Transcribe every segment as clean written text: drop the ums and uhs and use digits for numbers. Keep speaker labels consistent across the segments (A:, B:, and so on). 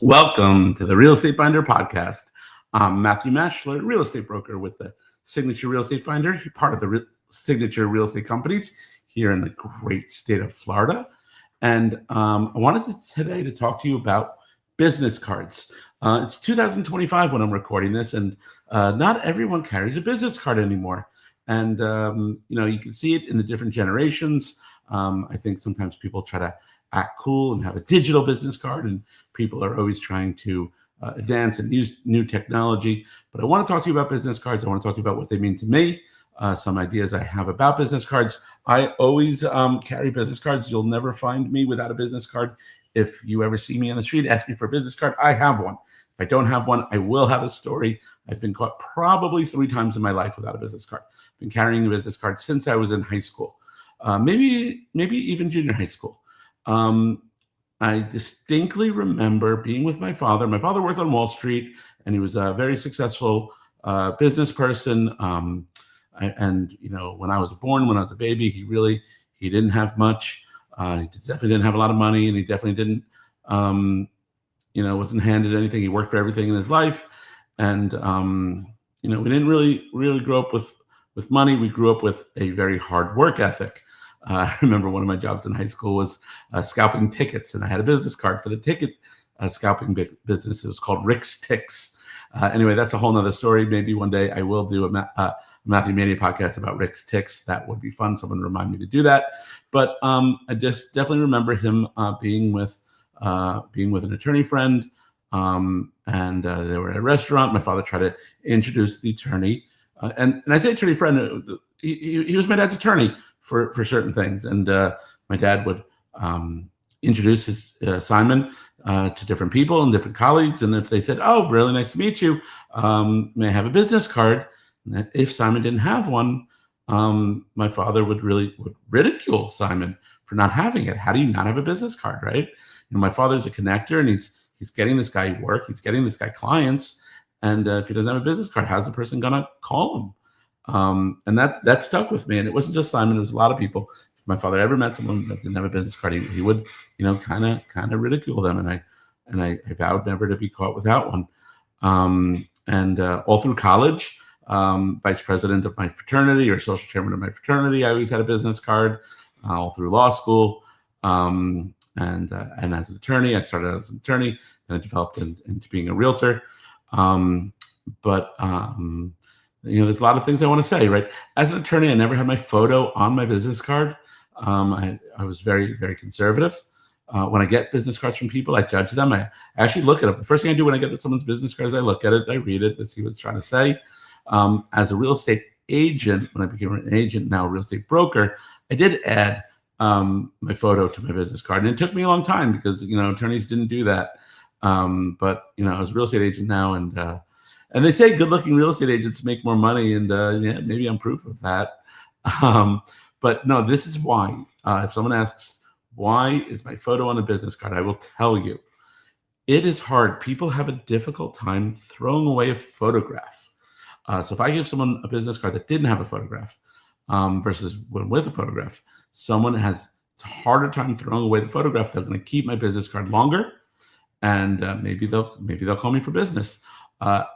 A: Welcome to the Real Estate Finder podcast. I'm Matthew Maschler, real estate broker with the Signature Real Estate Finder, part of the Signature Real Estate Companies here in the great state of Florida. And I wanted today to talk to you about business cards. It's 2025 when I'm recording this, and not everyone carries a business card anymore. And, you can see it in the different generations. I think sometimes people try to act cool and have a digital business card, and people are always trying to advance and use new technology. But I want to talk to you about business cards. I want to talk to you about what they mean to me, some ideas I have about business cards. I always carry business cards. You'll never find me without a business card. If you ever see me on the street, ask me for a business card, I have one. If I don't have one, I will have a story. I've been caught probably 3 times in my life without a business card. I've been carrying a business card since I was in high school, maybe even junior high school. I distinctly remember being with my father. My father worked on Wall Street, and he was a very successful business person. And when I was born, when I was a baby, he didn't have much. He definitely didn't have a lot of money, and he definitely didn't, wasn't handed anything. He worked for everything in his life, and we didn't really grow up with money. We grew up with a very hard work ethic. I remember one of my jobs in high school was scalping tickets, and I had a business card for the ticket scalping business. It was called Rick's Ticks. Anyway, that's a whole nother story. Maybe one day I will do a Matthew Mania podcast about Rick's Ticks. That would be fun. Someone remind me to do that. But I just definitely remember him being with an attorney friend, and they were at a restaurant. My father tried to introduce the attorney, and I say attorney friend. He was my dad's attorney for certain things, and my dad would introduce his Simon to different people and different colleagues, and if they said, "Oh, really nice to meet you, may I have a business card?" And if Simon didn't have one, my father would ridicule Simon for not having it. How do you not have a business card, right? My father's a connector, and he's getting this guy work, he's getting this guy clients, and if he doesn't have a business card, how's the person gonna call him? And that stuck with me. And it wasn't just Simon, it was a lot of people. If my father ever met someone that didn't have a business card, he would, kind of ridicule them. And I vowed never to be caught without one. And all through college, vice president of my fraternity or social chairman of my fraternity, I always had a business card. All through law school, and as an attorney, I started as an attorney, and I developed into being a realtor. There's a lot of things I want to say, right? As an attorney, I never had my photo on my business card. I was very, very conservative. When I get business cards from people, I judge them. I actually look at it. The first thing I do when I get someone's business cards, I look at it, I read it, I see what it's trying to say. As a real estate agent, when I became an agent, now a real estate broker, I did add my photo to my business card. And it took me a long time because, attorneys didn't do that. But I was a real estate agent now, and they say good-looking real estate agents make more money, and maybe I'm proof of that. But no, this is why. If someone asks, why is my photo on a business card, I will tell you. It is hard. People have a difficult time throwing away a photograph. So if I give someone a business card that didn't have a photograph versus one with a photograph, someone has a harder time throwing away the photograph. They're going to keep my business card longer, and maybe they'll call me for business.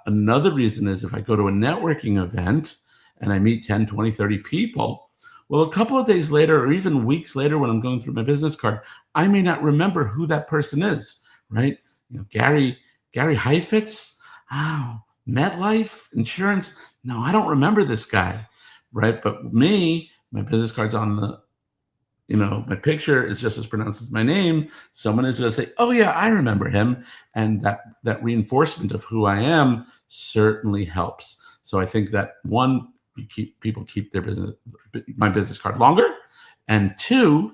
A: Another reason is if I go to a networking event and I meet 10, 20, 30 people, well, a couple of days later or even weeks later when I'm going through my business card, I may not remember who that person is, right? Gary Heifetz, MetLife Insurance. No, I don't remember this guy, right? But me, my business card's on the, my picture is just as pronounced as my name. Someone is going to say, "Oh yeah, I remember him," and that reinforcement of who I am certainly helps. So I think that one, people keep my business card longer, and two,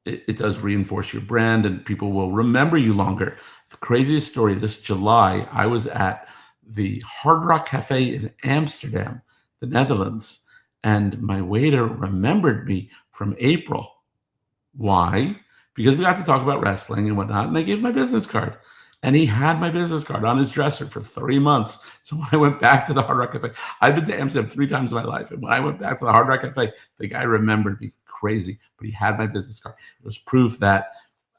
A: it does reinforce your brand, and people will remember you longer. The craziest story: this July, I was at the Hard Rock Cafe in Amsterdam, the Netherlands. And my waiter remembered me from April. Why? Because we got to talk about wrestling and whatnot, and I gave my business card. And he had my business card on his dresser for 3 months. So when I went back to the Hard Rock Cafe, I've been to Amsterdam 3 times in my life. And when I went back to the Hard Rock Cafe, the guy remembered me. Crazy. But he had my business card. It was proof that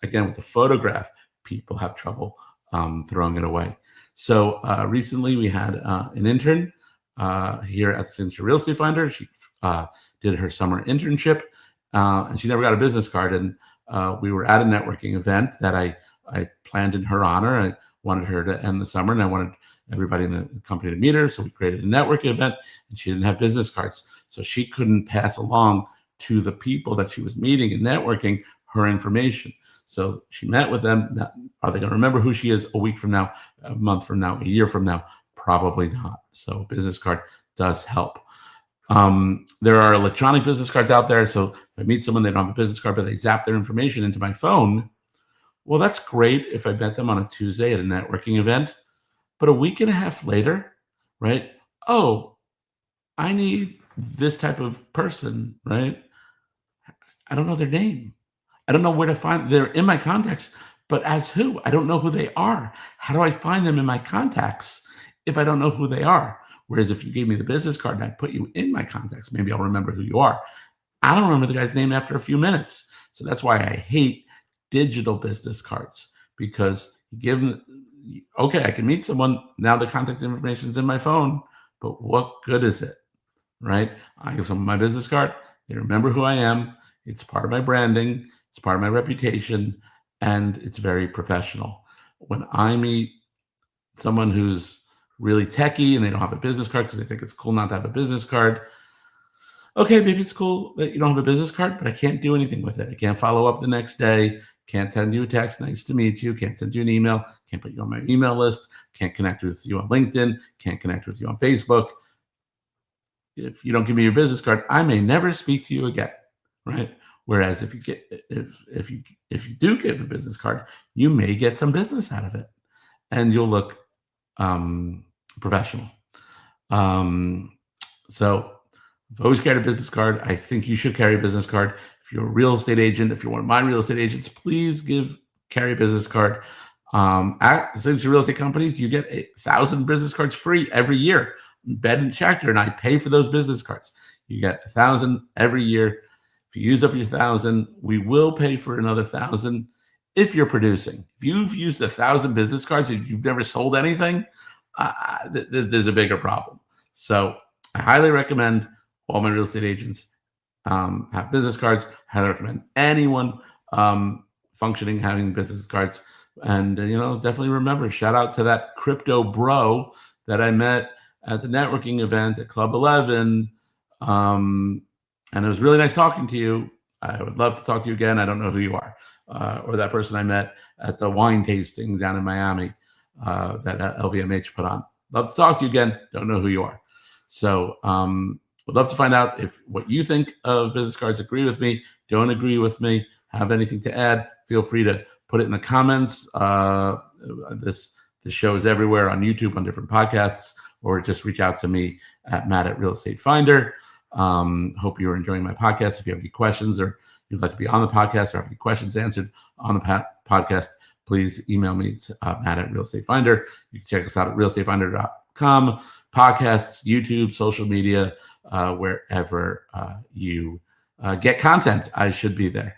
A: again, with the photograph, people have trouble throwing it away. So recently we had an intern here at the Signature Real Estate Finder. She did her summer internship, and she never got a business card. And we were at a networking event that I planned in her honor. I wanted her to end the summer, and I wanted everybody in the company to meet her. So we created a networking event, and she didn't have business cards. So she couldn't pass along to the people that she was meeting and networking her information. So she met with them. Now, are they going to remember who she is a week from now, a month from now, a year from now? Probably not. So a business card does help. There are electronic business cards out there. So if I meet someone, they don't have a business card, but they zap their information into my phone. Well, that's great if I met them on a Tuesday at a networking event. But a week and a half later, right? Oh, I need this type of person, right? I don't know their name. I don't know where to find. They're in my contacts, but as who? I don't know who they are. How do I find them in my contacts if I don't know who they are? Whereas if you gave me the business card and I put you in my contacts, maybe I'll remember who you are. I don't remember the guy's name after a few minutes. So that's why I hate digital business cards, because you give them, okay, I can meet someone, now the contact information is in my phone, but what good is it, right? I give someone my business card, they remember who I am, it's part of my branding, it's part of my reputation, and it's very professional. When I meet someone who's really techie and they don't have a business card because they think it's cool not to have a business card, okay, maybe it's cool that you don't have a business card, but I can't do anything with it. I can't follow up the next day, can't send you a text, nice to meet you, can't send you an email, can't put you on my email list, can't connect with you on LinkedIn, can't connect with you on Facebook. If you don't give me your business card, I may never speak to you again, right? Whereas if you do get a business card, you may get some business out of it, and you'll look professional. So I've always carried a business card. I think you should carry a business card. If you're a real estate agent, if you're one of my real estate agents, please carry a business card. At Signature Real Estate Companies, you get 1,000 business cards free every year. Bed and Chapter and I pay for those business cards. You get 1,000 every year. If you use up your 1,000, we will pay for another 1,000 if you're producing. If you've used 1,000 business cards and you've never sold anything, there's a bigger problem. So I highly recommend all my real estate agents have business cards. I highly recommend anyone functioning having business cards. And, definitely remember, shout out to that crypto bro that I met at the networking event at Club 11. And it was really nice talking to you. I would love to talk to you again. I don't know who you are. Or that person I met at the wine tasting down in Miami that LVMH put on. Love to talk to you again. Don't know who you are. So would love to find out if what you think of business cards. Agree with me, don't agree with me, have anything to add, feel free to put it in the comments. This show is everywhere on YouTube, on different podcasts, or just reach out to me at Matt@Real Estate Finder. Hope you're enjoying my podcast. If you have any questions or you'd like to be on the podcast or have any questions answered on the podcast, please email me. It's Matt@Real Estate Finder. You can check us out at realestatefinder.com, podcasts, YouTube, social media, wherever you get content. I should be there.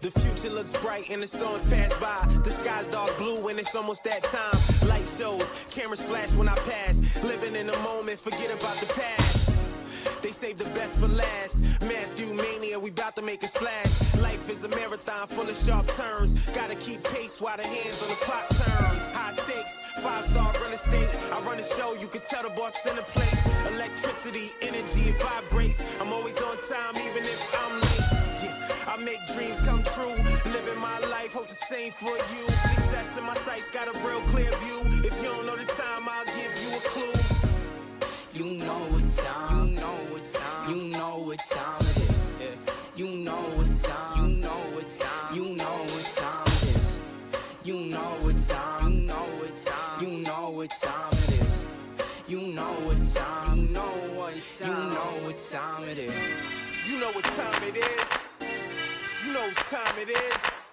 B: The future looks bright and the storms pass by. The sky's dark blue and it's almost that time. Light shows, cameras flash when I pass. Living in the moment, forget about the past. They save the best for last. Matthew Mania, we about to make a splash. Life is a marathon full of sharp turns. Gotta keep pace while the hands on the clock turns. High stakes, 5-star real estate. I run a show, you can tell the boss in the place. Electricity, energy, it vibrates. I'm always on time even if I'm late. I make dreams come true, living my life, hope the same for you. Success in my sights, got a real clear view. If you don't know the time, I'll give you a clue. You know what time, you know what time, you know what time it is. Yeah. You know what time, you know what time, you know what time it is. You know what time, you know what time, you know what time it is. You know what time, you know what time, you know what time it is. You know what time it is. You know what time it is.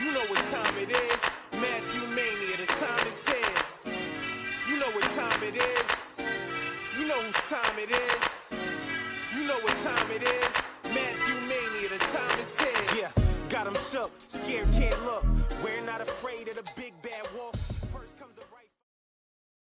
B: You know what time it is. Matthew Mania, the time it says. time it is. You know whose time it is. You know what time it is. Matthew Mania, the time is here. Yeah, got him shook, scared